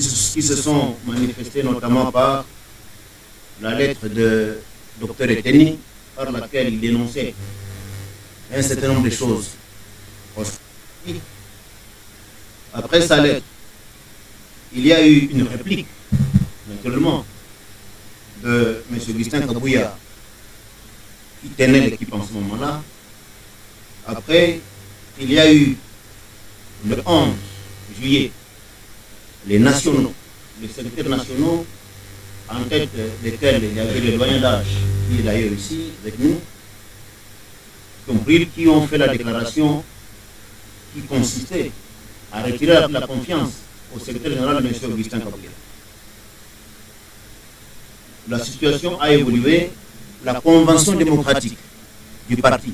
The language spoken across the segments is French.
qui se sont manifestés notamment par la lettre de Dr Eteni, par laquelle il dénonçait un certain nombre de choses. Après sa lettre, il y a eu une réplique, naturellement, de M. Augustin Kabouya, qui tenait l'équipe en ce moment-là. Après, il y a eu le 11 juillet, les nationaux, les secrétaires nationaux, en tête desquels il y avait le doyen d'âge, qui est d'ailleurs ici avec nous, qui ont fait la déclaration qui consistait à retirer la confiance au secrétaire général de M. Augustin Kabouya. La situation a évolué. La convention démocratique du parti,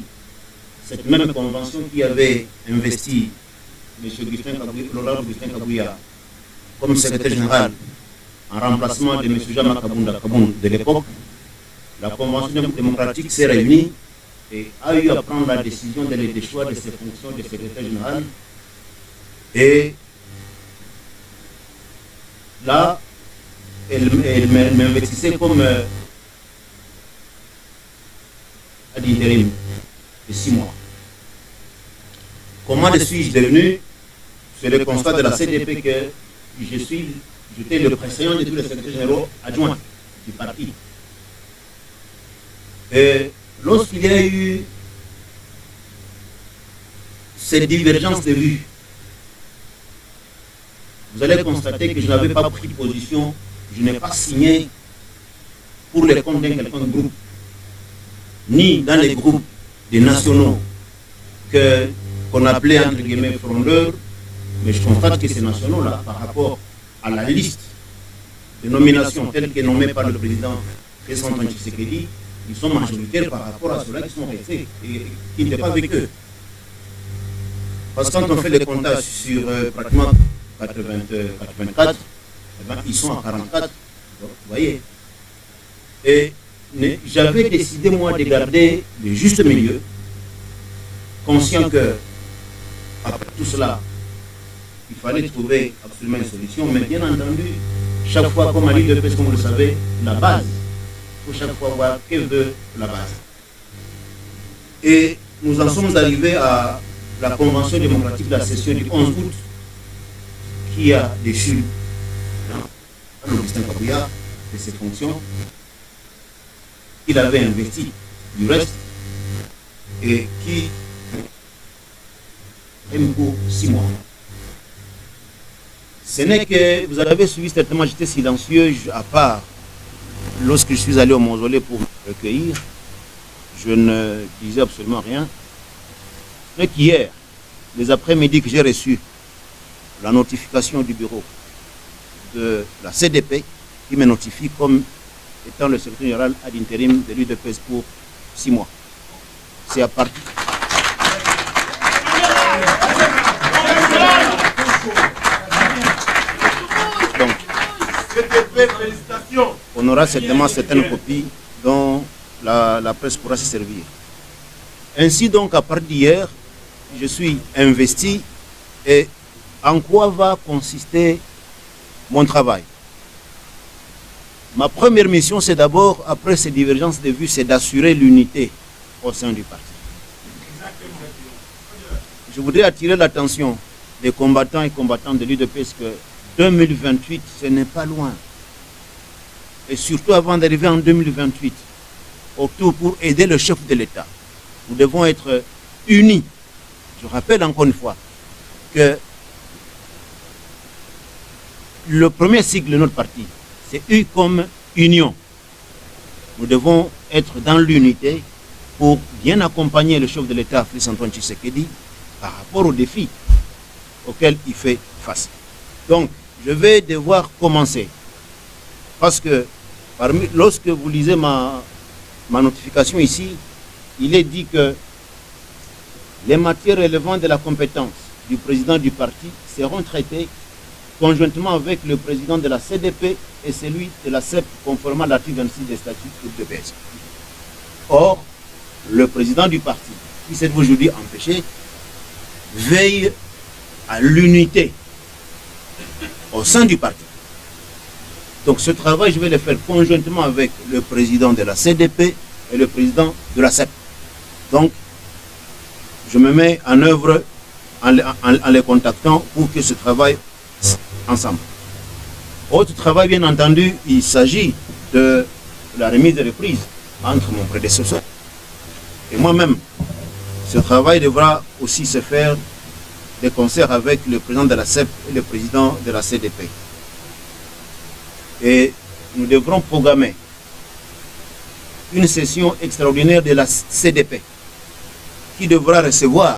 cette même convention qui avait investi M. Laurent Augustin Kabouya comme secrétaire général en remplacement de M. Jama Kabunda Kaboun de l'époque, la convention démocratique s'est réunie et a eu à prendre la décision de le déchoir de ses fonctions de secrétaire général. Et là, elle m'investissait comme à l'intérim de 6 mois. Comment le suis-je devenu? C'est le constat de la CDP que j'étais le président de tous les secrétaires généraux adjoints du parti. Et lorsqu'il y a eu cette divergence de vues, vous allez constater que je n'avais pas pris position, je n'ai pas signé pour les comptes d'un quelconque groupe, ni dans les groupes des nationaux qu'on appelait entre guillemets frondeurs, mais je constate que ces nationaux-là, par rapport à la liste de nominations telles que nommées par le président Félix Antoine Tshisekedi, ils sont majoritaires par rapport à ceux-là qui sont restés et qui n'étaient pas avec eux. Parce que quand on fait les comptages sur pratiquement 84, eh ben, ils sont à 44, donc, vous voyez. Et j'avais décidé, moi, de garder le juste milieu, conscient que, après tout cela, il fallait trouver absolument une solution, mais bien entendu, chaque fois, comme a dit de comme vous le savez, la base, il faut chaque fois voir que veut la base. Et nous en sommes arrivés à la Convention démocratique de la session du 11 août, qui a déchu Augustin Kabouya de ses fonctions. Il avait investi du reste et qui aime pour 6 mois. Ce n'est que, vous avez suivi certainement, j'étais silencieux, à part lorsque je suis allé au mausolée pour me recueillir, je ne disais absolument rien. Mais qu'hier, les après-midi que j'ai reçu la notification du bureau de la CDP qui me notifie comme étant le secrétaire général ad intérim de l'UDPS pour 6 mois. C'est à partir. Donc, on aura certainement certaines copies dont la presse pourra se servir. Ainsi donc, à partir d'hier, je suis investi. Et en quoi va consister mon travail? Ma première mission, c'est d'abord, après ces divergences de vues, c'est d'assurer l'unité au sein du parti. Je voudrais attirer l'attention des combattants et combattantes de l'UDPS que 2028, ce n'est pas loin. Et surtout avant d'arriver en 2028, autour pour aider le chef de l'État, nous devons être unis. Je rappelle encore une fois que le premier cycle de notre parti, c'est U comme union. Nous devons être dans l'unité pour bien accompagner le chef de l'État, Félix Antoine Tshisekedi, par rapport aux défis auxquels il fait face. Donc, je vais devoir commencer. Parce que lorsque vous lisez ma notification ici, il est dit que les matières relevant de la compétence du président du parti seront traitées conjointement avec le président de la CDP et celui de la CEP, conformément à l'article 26 des statuts de l'UDPS. Or, le président du parti, qui s'est aujourd'hui empêché, veille à l'unité au sein du parti. Donc ce travail, je vais le faire conjointement avec le président de la CDP et le président de la CEP. Donc, je me mets en œuvre en les contactant pour que ce travail ensemble. Autre travail, bien entendu, il s'agit de la remise de reprise entre mon prédécesseur et moi-même. Ce travail devra aussi se faire de concert avec le président de la CEP et le président de la CDP. Et nous devrons programmer une session extraordinaire de la CDP qui devra recevoir